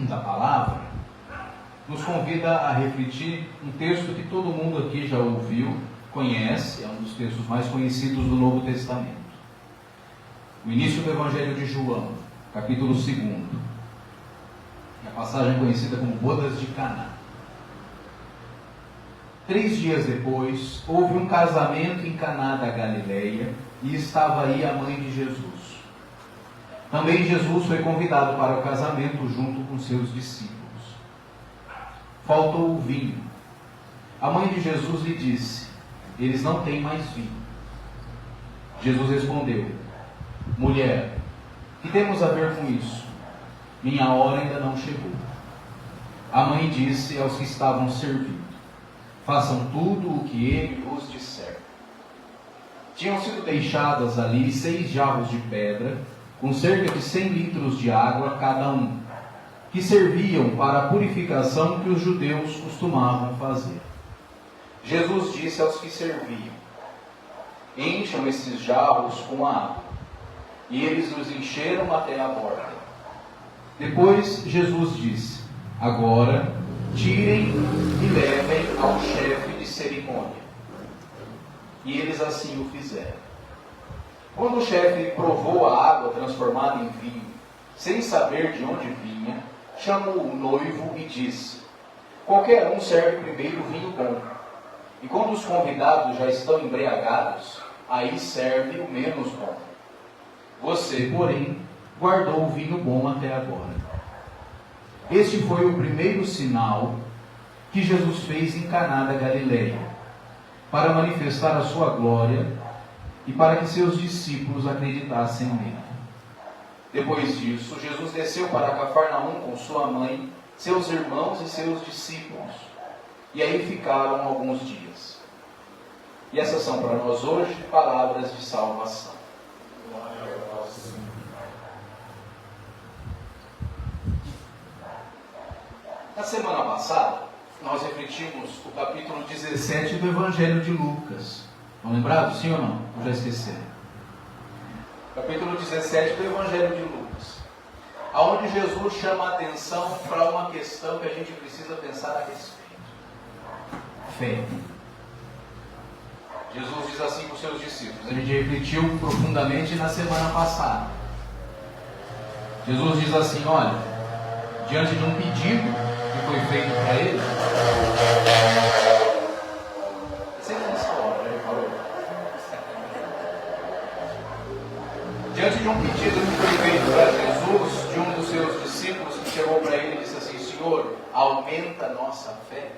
da palavra nos convida a refletir um texto que todo mundo aqui já ouviu, conhece, é um dos textos mais conhecidos do Novo Testamento. O início do Evangelho de João, capítulo 2, a passagem conhecida como Bodas de Caná. 3 dias depois, houve um casamento em Caná da Galileia e estava aí a mãe de Jesus. Também Jesus foi convidado para o casamento junto com seus discípulos. Faltou o vinho. A mãe de Jesus lhe disse: eles não têm mais vinho. Jesus respondeu: mulher, que temos a ver com isso? Minha hora ainda não chegou. A mãe disse aos que estavam servindo: façam tudo o que ele vos disser. Tinham sido deixadas ali 6 jarros de pedra, com cerca de 100 litros de água cada um, que serviam para a purificação que os judeus costumavam fazer. Jesus disse aos que serviam: encham esses jarros com água. E eles os encheram até a borda. Depois Jesus disse: agora tirem e levem ao chefe de cerimônia. E eles assim o fizeram. Quando o chefe provou a água transformada em vinho, sem saber de onde vinha, chamou o noivo e disse: qualquer um serve primeiro o vinho bom. E quando os convidados já estão embriagados, aí serve o menos bom. Você, porém, guardou o vinho bom até agora. Este foi o primeiro sinal que Jesus fez em Caná da Galileia, para manifestar a sua glória e para que seus discípulos acreditassem nele. Depois disso, Jesus desceu para Cafarnaum com sua mãe, seus irmãos e seus discípulos. E aí ficaram alguns dias. E essas são para nós hoje palavras de salvação. Na semana passada, nós refletimos o capítulo 17 do Evangelho de Lucas. Estão lembrados, sim ou não? Ou já esqueceram? Capítulo 17 do Evangelho de Lucas, onde Jesus chama a atenção para uma questão que a gente precisa pensar a respeito: fé. Jesus diz assim para os seus discípulos, a gente refletiu profundamente na semana passada. Jesus diz assim: olha, diante de um pedido que foi feito para ele, diante de um pedido que foi feito para Jesus, de um dos seus discípulos que chegou para ele e disse assim: Senhor, aumenta a nossa fé.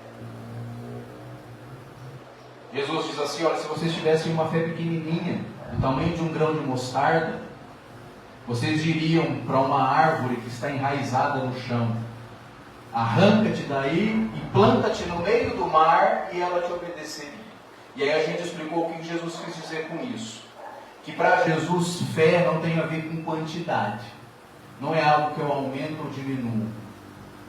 Jesus diz assim: olha, se vocês tivessem uma fé pequenininha, do tamanho de um grão de mostarda, vocês diriam para uma árvore que está enraizada no chão: arranca-te daí e planta-te no meio do mar, e ela te obedeceria. E aí a gente explicou o que Jesus quis dizer com isso. Que para Jesus fé não tem a ver com quantidade. Não é algo que eu aumento ou diminuo.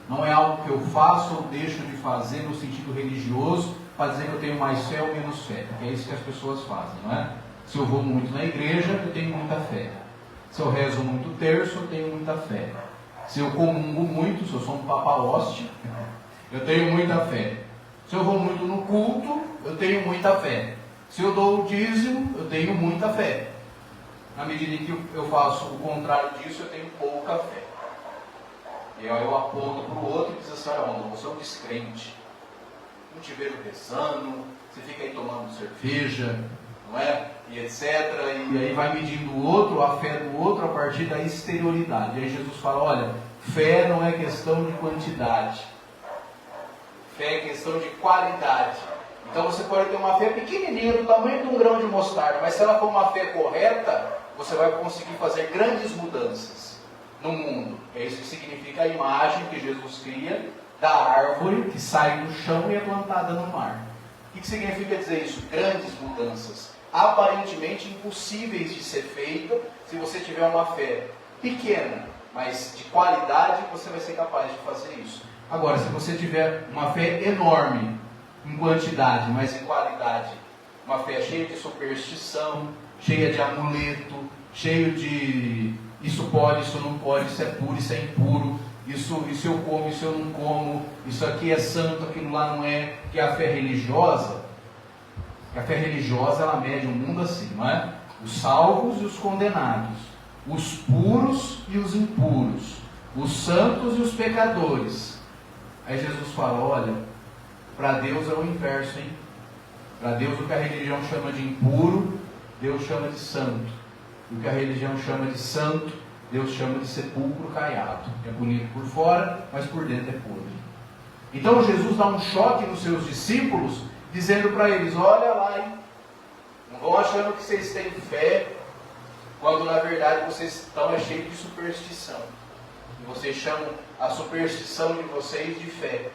Não é algo que eu faço ou deixo de fazer no sentido religioso para dizer que eu tenho mais fé ou menos fé. Porque é isso que as pessoas fazem, não é? Se eu vou muito na igreja, eu tenho muita fé. Se eu rezo muito terço, eu tenho muita fé. Se eu comungo muito, se eu sou um papa hóstia, eu tenho muita fé. Se eu vou muito no culto, eu tenho muita fé. Se eu dou o dízimo, eu tenho muita fé. Na medida em que eu faço o contrário disso, eu tenho pouca fé. E aí eu aponto para o outro e diz assim: olha, você é um descrente. Não te vejo rezando, você fica aí tomando cerveja, não é? E etc. E aí vai medindo o outro, a fé do outro a partir da exterioridade. E aí Jesus fala: olha, fé não é questão de quantidade. Fé é questão de qualidade. Então você pode ter uma fé pequenininha, do tamanho de um grão de mostarda, mas se ela for uma fé correta, você vai conseguir fazer grandes mudanças no mundo. É isso que significa a imagem que Jesus cria da árvore que sai do chão e é plantada no mar. O que significa dizer isso? Grandes mudanças, aparentemente impossíveis de ser feita se você tiver uma fé pequena, mas de qualidade, você vai ser capaz de fazer isso. Agora, se você tiver uma fé enorme, em quantidade, mas em qualidade, uma fé cheia de superstição, cheia de amuleto, cheio de isso pode, isso não pode, isso é puro, isso é impuro, isso eu como, isso eu não como, isso aqui é santo, aquilo lá não é, que a fé religiosa, ela mede o mundo assim, não é? Os salvos e os condenados, os puros e os impuros, os santos e os pecadores. Aí Jesus fala, olha, para Deus é o inverso, hein? Para Deus o que a religião chama de impuro, Deus chama de santo. O que a religião chama de santo, Deus chama de sepulcro caiado. É bonito por fora, mas por dentro é podre. Então Jesus dá um choque nos seus discípulos, dizendo para eles, olha lá, hein? Não vão achando que vocês têm fé, quando na verdade vocês estão cheios de superstição. E vocês chamam a superstição de vocês de fé.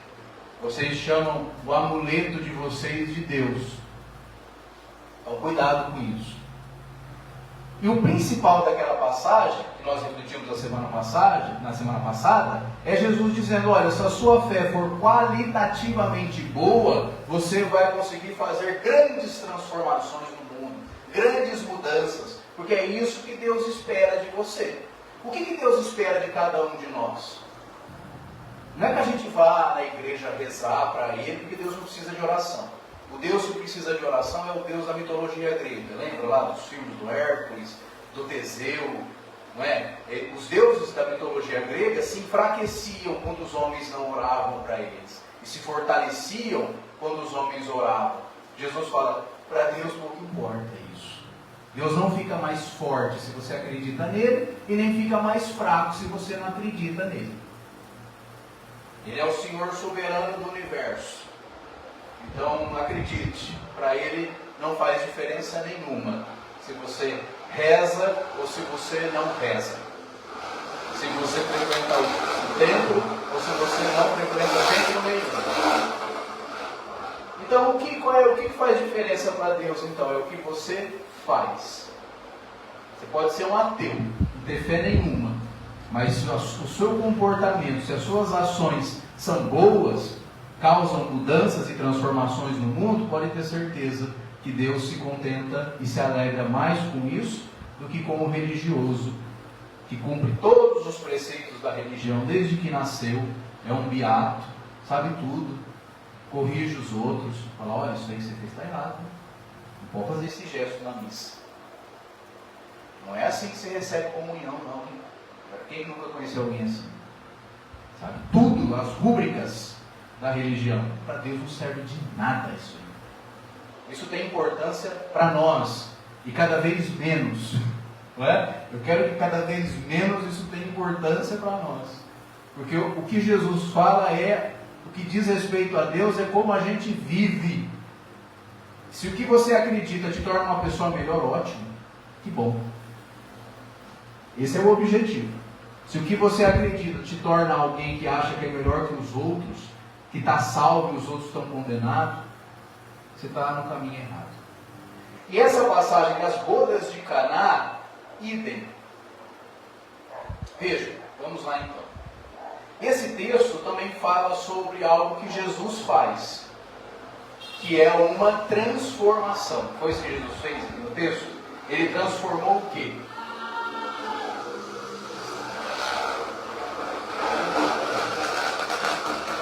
Vocês chamam o amuleto de vocês de Deus. Então cuidado com isso. E o principal daquela passagem, que nós refletimos na semana passada, é Jesus dizendo, olha, se a sua fé for qualitativamente boa, você vai conseguir fazer grandes transformações no mundo, grandes mudanças, porque é isso que Deus espera de você. O que Deus espera de cada um de nós? Não é que a gente vá na igreja rezar para Ele, porque Deus não precisa de oração. O Deus que precisa de oração é o Deus da mitologia grega. Lembra lá dos filmes do Hércules, do Teseu? Não é? Os deuses da mitologia grega se enfraqueciam quando os homens não oravam para eles. E se fortaleciam quando os homens oravam. Jesus fala, para Deus pouco importa isso. Deus não fica mais forte se você acredita nele, e nem fica mais fraco se você não acredita nele. Ele é o Senhor soberano do universo. Então, acredite, para Ele não faz diferença nenhuma se você reza ou se você não reza. Se você frequenta o templo ou se você não frequenta templo nenhum. Então, o que faz diferença para Deus? Então, é o que você faz. Você pode ser um ateu, não ter fé nenhuma, mas se o seu comportamento, se as suas ações são boas, causam mudanças e transformações no mundo, pode ter certeza que Deus se contenta e se alegra mais com isso do que com o religioso, que cumpre todos os preceitos da religião desde que nasceu, é um beato, sabe tudo, corrige os outros, fala, olha, isso aí que você fez está errado, não pode fazer esse gesto na missa. Não é assim que você recebe comunhão, não. Quem nunca conheceu alguém assim? Sabe? Tudo, as rúbricas da religião, para Deus não serve de nada isso aí. Isso tem importância para nós, e cada vez menos, não é? Eu quero que cada vez menos isso tenha importância para nós, porque o que Jesus fala o que diz respeito a Deus é como a gente vive. Se o que você acredita te torna uma pessoa melhor, ótimo, que bom. Esse é o objetivo. Se o que você acredita te torna alguém que acha que é melhor que os outros, que está salvo e os outros estão condenados, você está no caminho errado. E essa passagem das bodas de Caná, idem. Veja, vamos lá então. Esse texto também fala sobre algo que Jesus faz, que é uma transformação. Foi isso que Jesus fez no texto? Ele transformou o quê?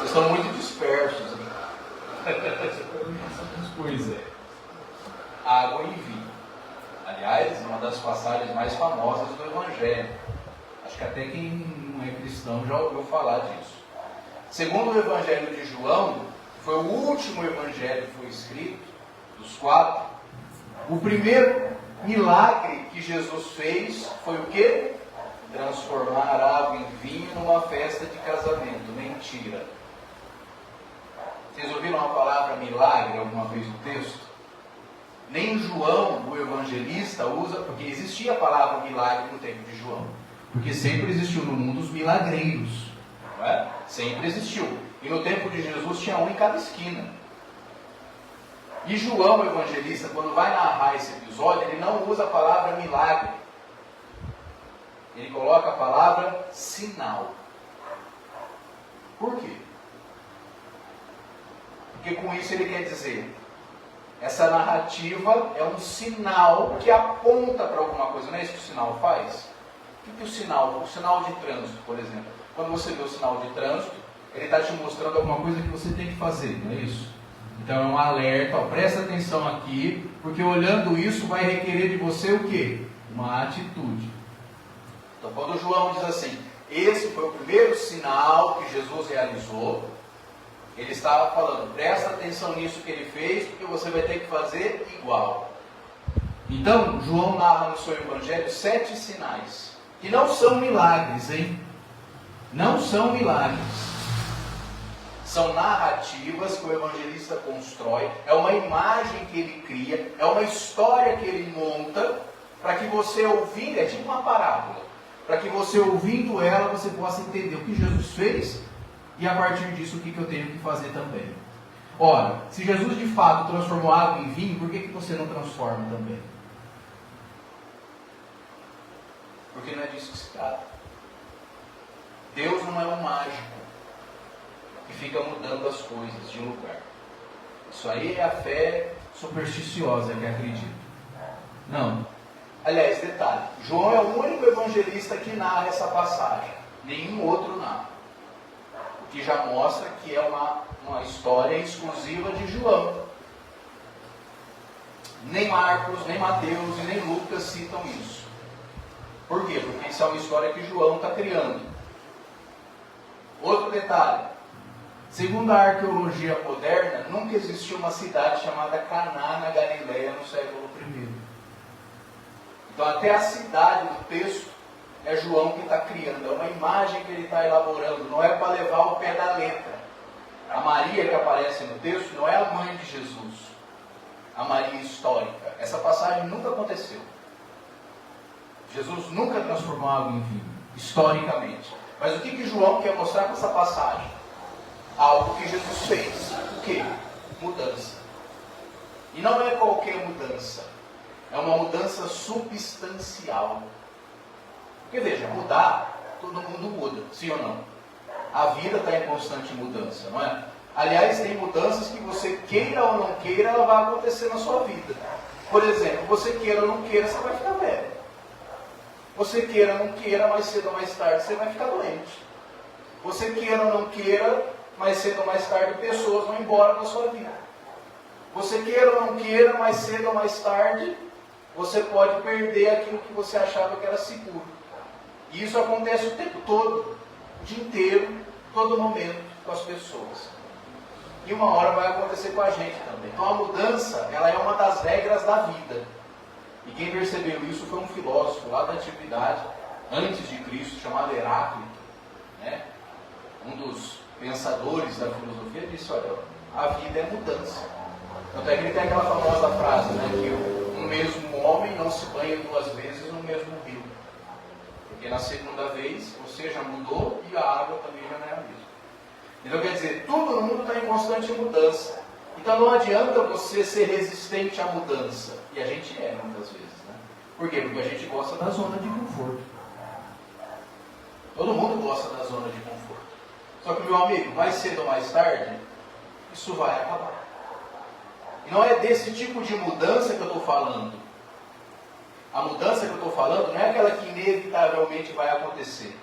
Estão muito dispersos. Pois é. Água e vinho. Aliás, uma das passagens mais famosas do Evangelho. Acho que até quem não é cristão já ouviu falar disso. Segundo o Evangelho de João, foi o último Evangelho que foi escrito, dos 4. O primeiro milagre que Jesus fez foi o quê? Transformar água em vinho numa festa de casamento. Mentira. Vocês ouviram a palavra milagre alguma vez no texto? Nem João, o evangelista, usa, porque existia a palavra milagre no tempo de João. Porque sempre existiu no mundo os milagreiros. Não é? Sempre existiu. E no tempo de Jesus tinha um em cada esquina. E João, o evangelista, quando vai narrar esse episódio, ele não usa a palavra milagre. Ele coloca a palavra sinal. Por quê? Porque com isso ele quer dizer, essa narrativa é um sinal que aponta para alguma coisa. Não é isso que o sinal faz? O que o sinal de trânsito, por exemplo? Quando você vê o sinal de trânsito, ele está te mostrando alguma coisa que você tem que fazer, não é isso? Então é um alerta, ó, presta atenção aqui, porque olhando isso vai requerer de você o quê? Uma atitude. Então quando João diz assim, esse foi o primeiro sinal que Jesus realizou, ele estava falando, presta atenção nisso que ele fez, porque você vai ter que fazer igual. Então, João narra no seu evangelho 7 sinais, que não são milagres, hein? Não são milagres. São narrativas que o evangelista constrói, é uma imagem que ele cria, é uma história que ele monta, para que você ouvindo, é tipo uma parábola, para que você ouvindo ela, você possa entender o que Jesus fez, e a partir disso, o que eu tenho que fazer também. Ora, se Jesus de fato transformou água em vinho, por que você não transforma também? Porque não é disso que se trata. Deus não é um mágico que fica mudando as coisas de um lugar. Isso aí é a fé supersticiosa que acredita. Não. Aliás, detalhe, João é o único evangelista que narra essa passagem. Nenhum outro narra. O que já mostra que é uma história exclusiva de João. Nem Marcos, nem Mateus e nem Lucas citam isso. Por quê? Porque isso é uma história que João está criando. Outro detalhe. Segundo a arqueologia moderna, nunca existiu uma cidade chamada Caná na Galileia no século I. Então até a cidade do texto é João que está criando, é uma imagem que ele está elaborando, não é para levar o pé da letra. A Maria que aparece no texto não é a mãe de Jesus, a Maria histórica. Essa passagem nunca aconteceu. Jesus nunca transformou água em vinho, historicamente. Mas o que João quer mostrar com essa passagem? Algo que Jesus fez. O quê? Mudança. E não é qualquer mudança. É uma mudança substancial. Porque veja, mudar, todo mundo muda, sim ou não? A vida está em constante mudança, não é? Aliás, tem mudanças que você queira ou não queira, ela vai acontecer na sua vida. Por exemplo, você queira ou não queira, você vai ficar velho. Você queira ou não queira, mais cedo ou mais tarde, você vai ficar doente. Você queira ou não queira, mais cedo ou mais tarde, pessoas vão embora da sua vida. Você queira ou não queira, mais cedo ou mais tarde, você pode perder aquilo que você achava que era seguro. E isso acontece o tempo todo, o dia inteiro, todo momento, com as pessoas. E uma hora vai acontecer com a gente também. Então a mudança, ela é uma das regras da vida. E quem percebeu isso foi um filósofo lá da antiguidade, antes de Cristo, chamado Heráclito, né? Um dos pensadores da filosofia disse, olha, a vida é mudança. Tanto é que ele tem aquela famosa frase, né, que um mesmo homem não se banha 2 vezes no mesmo rio. Porque na segunda vez, você já mudou e a água também já não é a mesma. Então quer dizer, tudo no mundo está em constante mudança. Então não adianta você ser resistente à mudança. E a gente é, muitas vezes, né? Por quê? Porque a gente gosta da zona de conforto. Todo mundo gosta da zona de conforto. Só que, meu amigo, mais cedo ou mais tarde, isso vai acabar. E não é desse tipo de mudança que eu estou falando. A mudança que eu estou falando não é aquela que inevitavelmente vai acontecer.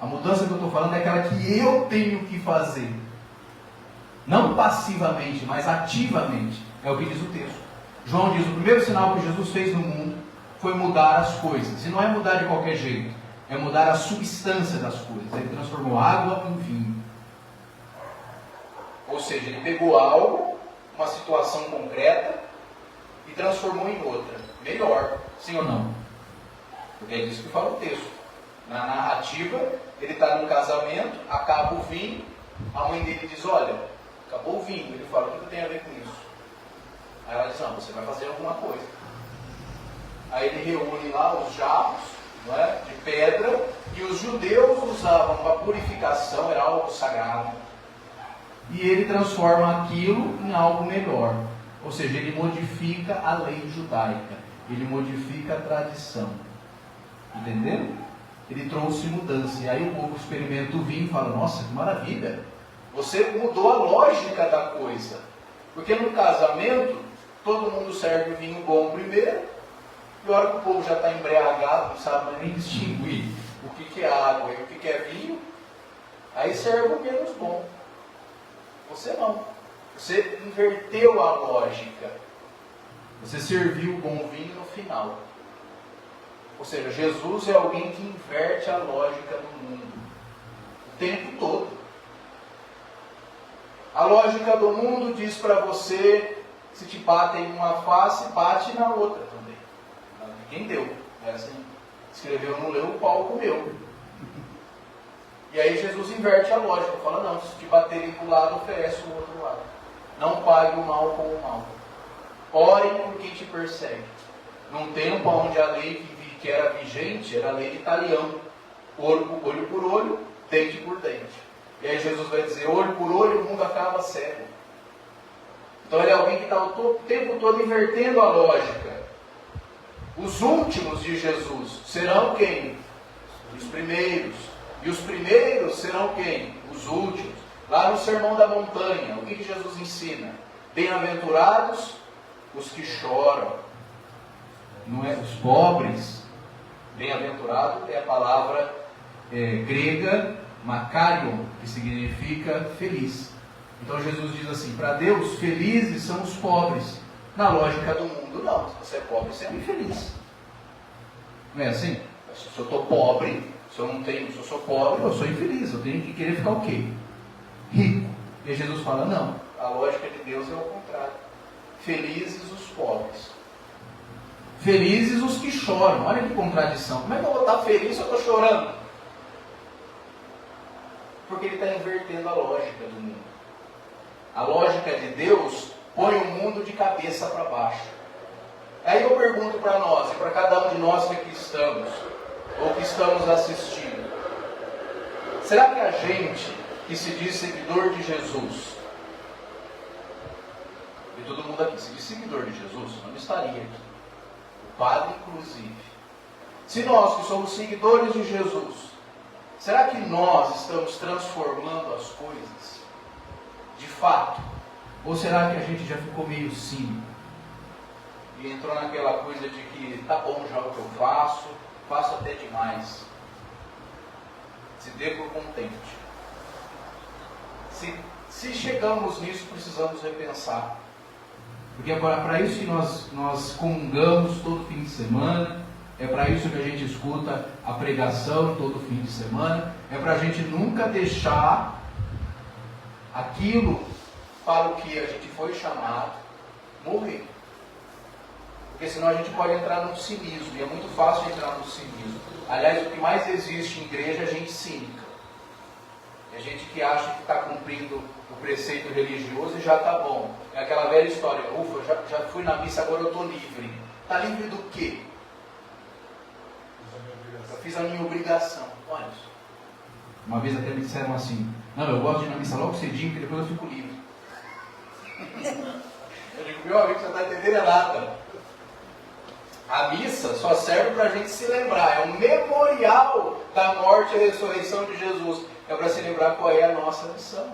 A mudança que eu estou falando é aquela que eu tenho que fazer. Não passivamente, mas ativamente. É o que diz o texto. João diz, o primeiro sinal que Jesus fez no mundo foi mudar as coisas. E não é mudar de qualquer jeito. É mudar a substância das coisas. Ele transformou água em vinho. Ou seja, ele pegou algo, uma situação concreta, e transformou em outra. Melhor, sim ou não? Porque é disso que fala o texto. Na narrativa, ele está num casamento, acaba o vinho, a mãe dele diz, olha, acabou o vinho. Ele fala, o que tem a ver com isso? Aí ela diz, não, você vai fazer alguma coisa. Aí ele reúne lá os jarros, não é, de pedra, que os judeus usavam para purificação, era algo sagrado. E ele transforma aquilo em algo melhor. Ou seja, ele modifica a lei judaica. Ele modifica a tradição. Entendeu? Ele trouxe mudança. E aí o povo experimenta o vinho e fala, nossa, que maravilha. Você mudou a lógica da coisa. Porque no casamento, todo mundo serve o vinho bom primeiro. E a hora que o povo já está embriagado, não sabe nem distinguir o que é água e o que é vinho, Aí serve o menos bom. Você não. Você inverteu a lógica. Você serviu o bom vinho no final. Ou seja, Jesus é alguém que inverte a lógica do mundo. O tempo todo. A lógica do mundo diz para você, se te batem em uma face, bate na outra também. Quem deu? É assim. Escreveu, não leu, o pau comeu. E aí Jesus inverte a lógica. Fala, não, se te baterem para o lado, oferece o outro lado. Não pague o mal com o mal. Orem por quem te persegue. Num tempo onde a lei que era vigente era a lei de talião. Olho por olho, dente por dente. E aí Jesus vai dizer, olho por olho, o mundo acaba cego. Então ele é alguém que está o tempo todo invertendo a lógica. Os últimos de Jesus serão quem? Os primeiros. E os primeiros serão quem? Os últimos. Lá no Sermão da Montanha, o que Jesus ensina? Bem-aventurados os que choram. Não é os pobres. Bem-aventurado é a palavra grega makarion, que significa feliz. Então Jesus diz assim, para Deus, felizes são os pobres. Na lógica do mundo, não. Se você é pobre, você é infeliz. Não é assim? Se eu estou pobre, se eu sou pobre, eu sou infeliz. Eu tenho que querer ficar o quê? Rico. E Jesus fala, não. A lógica de Deus é o contrário. Felizes os pobres. Felizes os que choram. Olha que contradição. Como é que eu vou estar feliz se eu estou chorando? Porque ele está invertendo a lógica do mundo. A lógica de Deus põe o mundo de cabeça para baixo. Aí eu pergunto para nós, e para cada um de nós que aqui estamos, ou que estamos assistindo, será que a gente que se diz seguidor de Jesus, e todo mundo aqui se diz seguidor de Jesus, não estaria aqui, o padre inclusive, se nós que somos seguidores de Jesus, será que nós estamos transformando as coisas de fato? Ou será que a gente já ficou meio cínico? E entrou naquela coisa de que tá bom já o que eu faço até demais. Se dê por contente. Se chegamos nisso, precisamos repensar. Porque é para isso que nós comungamos todo fim de semana. É para isso que a gente escuta a pregação todo fim de semana. É para a gente nunca deixar aquilo para o que a gente foi chamado morrer. Porque senão a gente pode entrar no cinismo. E é muito fácil entrar no cinismo. Aliás, o que mais existe em igreja é gente cínica. É gente que acha que está cumprindo o preceito religioso e já está bom. É aquela velha história. Ufa, já fui na missa, agora eu estou livre. Está livre do quê? Eu fiz a minha obrigação. Olha isso. Uma vez até me disseram assim, não, eu gosto de ir na missa logo cedinho, porque depois eu fico livre. Eu digo, meu amigo, você não está entendendo nada. A missa só serve para a gente se lembrar. É um memorial da morte e ressurreição de Jesus. É para se lembrar qual é a nossa missão.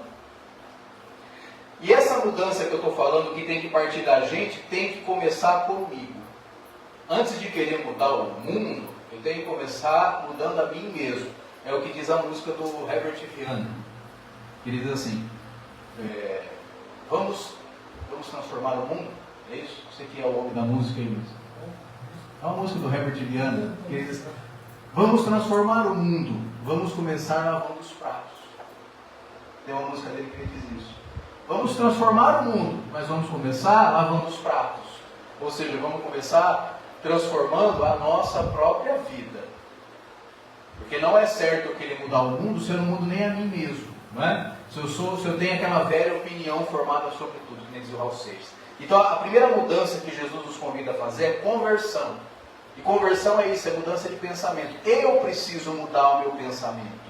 E essa mudança que eu estou falando, que tem que partir da gente, tem que começar comigo. Antes de querer mudar o mundo, eu tenho que começar mudando a mim mesmo. É o que diz a música do Herbert Viana. Ele diz assim, vamos transformar o mundo? É isso? Você que é o homem da música aí mesmo. É uma música do Herbert Viana, que ele diz, vamos transformar o mundo, vamos começar lavando os pratos. Tem uma música dele que ele diz isso. Vamos transformar o mundo, mas vamos começar lavando os pratos. Ou seja, vamos começar transformando a nossa própria vida. Porque não é certo eu querer mudar o mundo se eu não mudo nem a mim mesmo. Não é? Se eu tenho aquela velha opinião formada sobre tudo, que nem diz o Raul Seixas. Então a primeira mudança que Jesus nos convida a fazer é conversão. E conversão é isso, é mudança de pensamento. Eu preciso mudar o meu pensamento.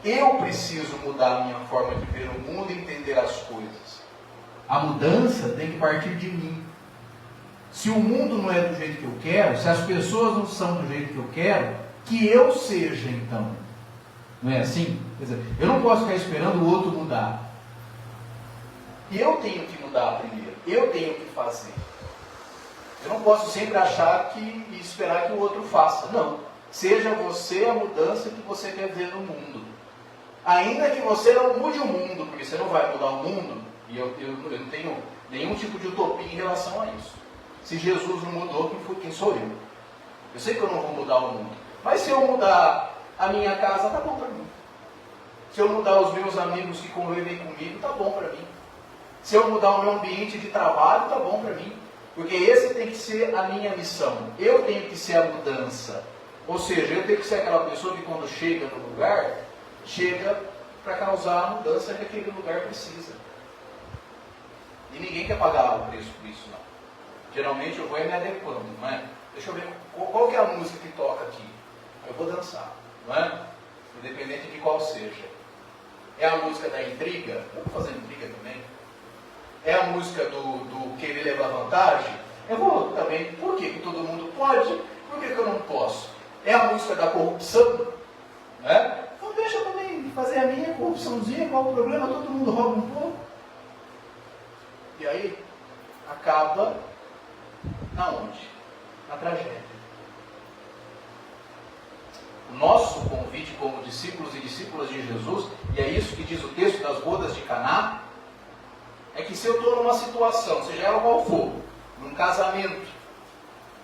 Eu preciso mudar a minha forma de ver o mundo e entender as coisas. A mudança tem que partir de mim. Se o mundo não é do jeito que eu quero, se as pessoas não são do jeito que eu quero, que eu seja então. Não é assim? Quer dizer, eu não posso ficar esperando o outro mudar. Eu tenho que mudar primeiro. Eu tenho que fazer. Eu não posso sempre achar e esperar que o outro faça. Não. Seja você a mudança que você quer ver no mundo. Ainda que você não mude o mundo, porque você não vai mudar o mundo, e eu não tenho nenhum tipo de utopia em relação a isso. Se Jesus não mudou, quem sou eu? Eu sei que eu não vou mudar o mundo. Mas se eu mudar a minha casa, tá bom para mim. Se eu mudar os meus amigos que convivem comigo, tá bom para mim. Se eu mudar o meu ambiente de trabalho, tá bom para mim. Porque esse tem que ser a minha missão. Eu tenho que ser a mudança. Ou seja, eu tenho que ser aquela pessoa que quando chega no lugar, chega para causar a mudança que aquele lugar precisa. E ninguém quer pagar o preço por isso, não. Geralmente eu vou me adequando, não é? Deixa eu ver qual que é a música que toca aqui. Eu vou dançar, não é? Independente de qual seja. É a música da intriga? Eu vou fazer intriga também. É a música do querer levar vantagem? Eu vou também. Por que todo mundo pode? Por que eu não posso? É a música da corrupção? Né? Então deixa eu também fazer a minha corrupçãozinha. Qual o problema? Todo mundo rouba um pouco. E aí, acaba aonde? Na tragédia. O nosso convite como discípulos e discípulas de Jesus, e é isso que diz o texto das bodas de Caná, é que se eu estou numa situação, seja ela qual for, num casamento,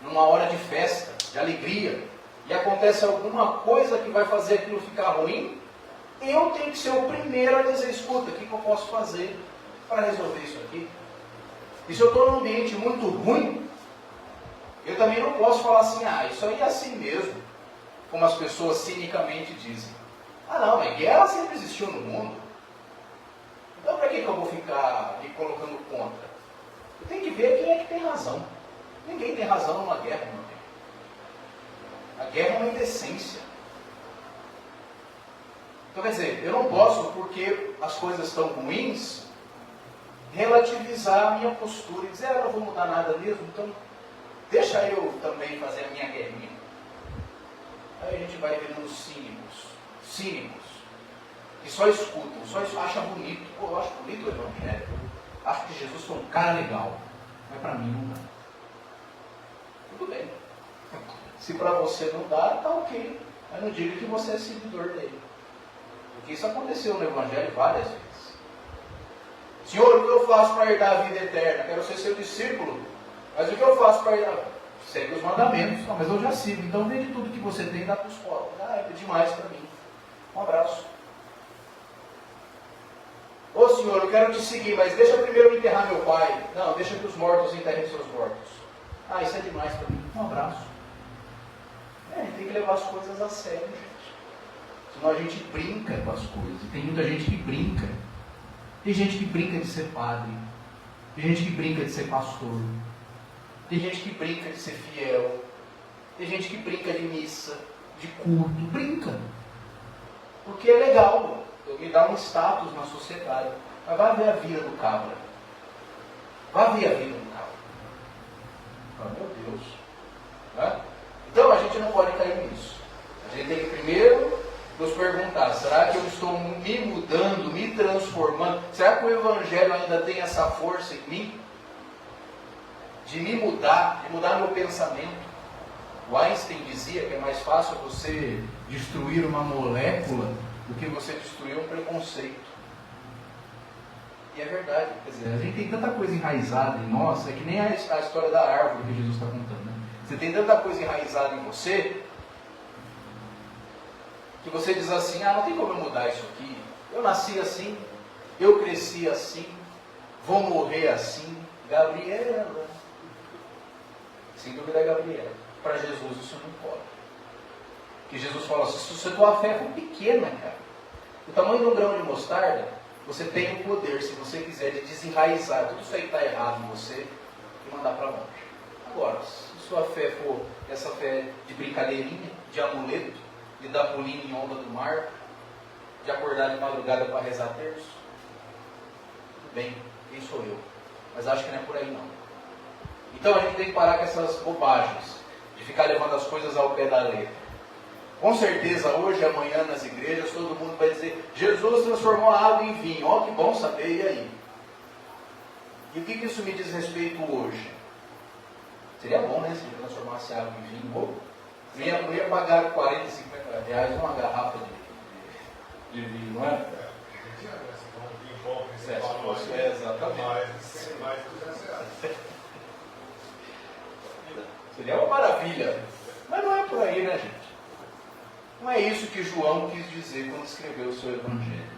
numa hora de festa, de alegria, e acontece alguma coisa que vai fazer aquilo ficar ruim, eu tenho que ser o primeiro a dizer, escuta, o que eu posso fazer para resolver isso aqui? E se eu estou num ambiente muito ruim, eu também não posso falar assim, isso aí é assim mesmo, como as pessoas cinicamente dizem. Não, mas guerra sempre existiu no mundo. Então para que eu vou ficar me colocando contra? Eu tenho que ver quem é que tem razão. Ninguém tem razão numa guerra, meu bem. A guerra é uma indecência. Então quer dizer, eu não posso, porque as coisas estão ruins, relativizar a minha postura e dizer, eu não vou mudar nada mesmo, então deixa eu também fazer a minha guerrinha. Aí a gente vai virando cínicos, que só escutam, só acham bonito. Pô, eu acho bonito o Evangelho. Acho que Jesus foi um cara legal, mas para mim não dá. Tudo bem. Se para você não dá, tá ok. Mas não diga que você é seguidor dele. Porque isso aconteceu no Evangelho várias vezes. Senhor, o que eu faço para herdar a vida eterna? Quero ser seu discípulo. Mas o que eu faço para herdar? Segue os mandamentos. Mas eu já sigo. Então vende tudo que você tem e dá para os pobres. É demais para mim. Um abraço. Ô Senhor, eu quero te seguir, mas deixa primeiro eu enterrar meu pai. Não, deixa que os mortos enterrem seus mortos. Isso é demais para mim. Um abraço. A gente tem que levar as coisas a sério, gente. Senão a gente brinca com as coisas. E tem muita gente que brinca. Tem gente que brinca de ser padre. Tem gente que brinca de ser pastor. Tem gente que brinca de ser fiel. Tem gente que brinca de missa, de culto. Brinca. Porque é legal. Me dá um status na sociedade. Mas vai ver a vida do cabra. Vai ver a vida do cabra. Meu Deus. Né? Então a gente não pode cair nisso. A gente tem que primeiro nos perguntar, será que eu estou me mudando, me transformando? Será que o Evangelho ainda tem essa força em mim? De me mudar, de mudar meu pensamento. O Einstein dizia que é mais fácil você destruir uma molécula do que você destruir um preconceito. E é verdade. Quer dizer, a gente tem tanta coisa enraizada em nós, é que nem a história da árvore que Jesus está contando. Né? Você tem tanta coisa enraizada em você, que você diz assim, não tem como eu mudar isso aqui. Eu nasci assim, eu cresci assim, vou morrer assim. Gabriela. Sem dúvida é Gabriela. Para Jesus isso não pode. Que Jesus falou assim, se a tua fé for pequena, cara, o tamanho de um grão de mostarda, você tem o poder, se você quiser, de desenraizar tudo isso aí que está errado em você e mandar para longe. Agora, se sua fé for essa fé de brincadeirinha, de amuleto, de dar pulinho em onda do mar, de acordar de madrugada para rezar terço, tudo bem, quem sou eu? Mas acho que não é por aí não. Então a gente tem que parar com essas bobagens, de ficar levando as coisas ao pé da letra. Com certeza, hoje, amanhã, nas igrejas, todo mundo vai dizer, Jesus transformou a água em vinho. Ó, que bom saber, e aí? E o que isso me diz respeito hoje? Seria bom, né, se ele transformasse a água em vinho. Não ia pagar 40, 50 reais uma garrafa Divino, não é? Exatamente. Seria uma maravilha. Mas não é por aí, né, gente? Não é isso que João quis dizer quando escreveu o seu Evangelho.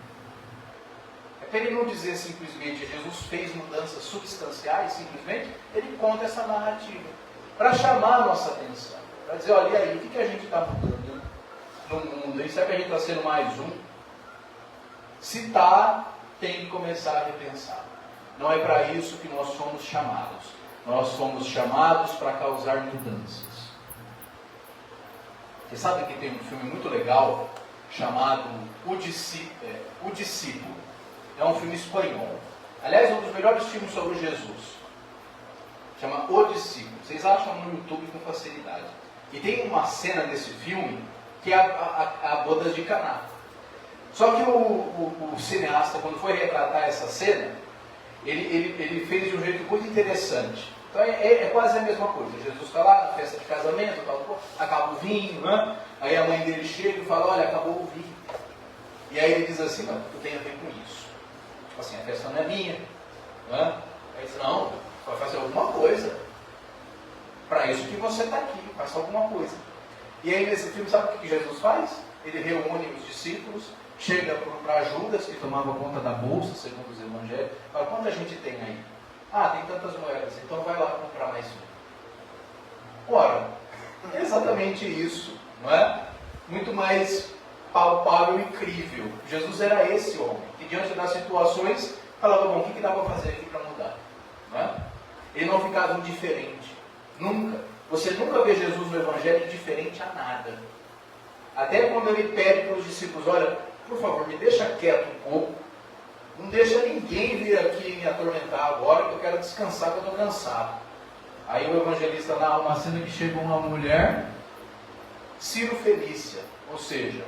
É para ele não dizer simplesmente Jesus fez mudanças substanciais, simplesmente, ele conta essa narrativa. Para chamar a nossa atenção. Para dizer, olha, e aí, o que a gente está mudando no mundo? E será que a gente está sendo mais um? Se está, tem que começar a repensar. Não é para isso que nós fomos chamados. Nós fomos chamados para causar mudanças. Você sabe que tem um filme muito legal chamado O Discípulo. É um filme espanhol. Aliás, um dos melhores filmes sobre Jesus. Chama O Discípulo. Vocês acham no YouTube com facilidade. E tem uma cena desse filme que é a boda de Caná. Só que o cineasta, quando foi retratar essa cena, ele fez de um jeito muito interessante. Então é quase a mesma coisa. Jesus está lá na festa de casamento, acaba o vinho, né? Aí a mãe dele chega e fala, olha, acabou o vinho. E aí ele diz assim, não, tu tem a ver com isso. Tipo assim, a festa não é minha. Né? Aí ele diz, não, vai fazer alguma coisa. Para isso que você está aqui, faça alguma coisa. E aí nesse filme, sabe o que Jesus faz? Ele reúne os discípulos, chega para Judas, que tomava conta da bolsa, segundo os evangelhos, fala, quanta gente tem aí? Ah, tem tantas moedas, então vai lá comprar mais um. Ora, é exatamente isso, não é? Muito mais palpável e crível. Jesus era esse homem, que diante das situações, falava, bom, o que dá para fazer aqui para mudar? Não é? Ele não ficava indiferente. Nunca. Você nunca vê Jesus no Evangelho indiferente a nada. Até quando ele pede para os discípulos, olha, por favor, me deixa quieto um pouco. Não deixa ninguém vir aqui me atormentar agora, que eu quero descansar, que eu estou cansado. Aí o evangelista narra uma cena que chega uma mulher, Ciro Felícia, ou seja,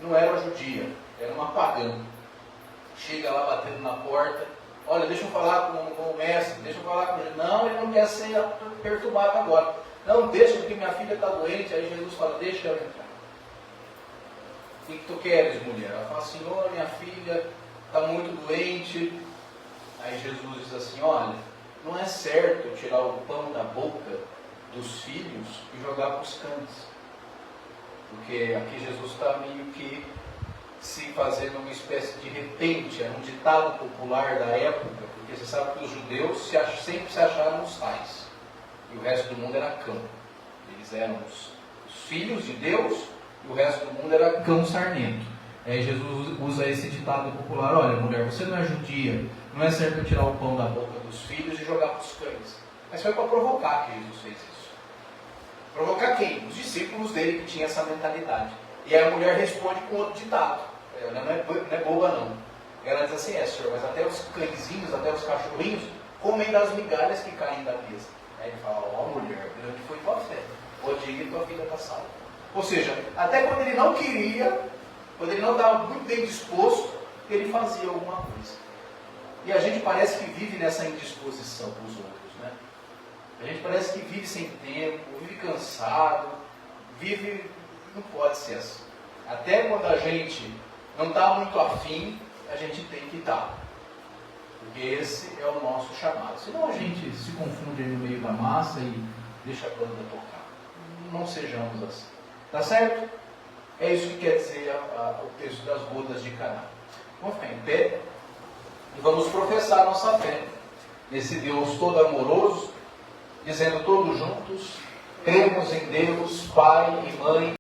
não era judia, era uma pagã. Chega lá batendo na porta, olha, deixa eu falar com o mestre, deixa eu falar com ele. Não, ele não quer ser perturbado agora. Não, deixa, porque minha filha está doente. Aí Jesus fala, deixa ela entrar. O que tu queres, mulher? Ela fala, Senhor, minha filha está muito doente. Aí Jesus diz assim, olha, não é certo tirar o pão da boca dos filhos e jogar para os cães. Porque aqui Jesus está meio que se fazendo uma espécie de repente, era um ditado popular da época, porque você sabe que os judeus sempre se acharam os tais, e o resto do mundo era cão. Eles eram os filhos de Deus, e o resto do mundo era cão sarnento. Aí Jesus usa esse ditado popular, olha mulher, você não é judia, não é certo tirar o pão da boca dos filhos e jogar para os cães. Mas foi para provocar que Jesus fez isso. Provocar quem? Os discípulos dele que tinham essa mentalidade. E aí a mulher responde com outro ditado. Ela não é boba não. Ela diz assim, senhor, mas até os cãezinhos, até os cachorrinhos comem das migalhas que caem da mesa. Aí ele fala, mulher, grande foi tua fé. Pode ir, tua filha está salva. Ou seja, até quando ele não queria, quando ele não estava muito bem disposto, ele fazia alguma coisa. E a gente parece que vive nessa indisposição para os outros, né? A gente parece que vive sem tempo, vive cansado, vive... Não pode ser assim. Até quando a gente não está muito afim, a gente tem que estar. Porque esse é o nosso chamado. Senão a gente se confunde no meio da massa e deixa a banda tocar. Não sejamos assim. Tá certo? É isso que quer dizer o texto das bodas de Caná. Vamos ficar em pé e vamos professar nossa fé nesse Deus todo amoroso, dizendo todos juntos, cremos em Deus, Pai e Mãe,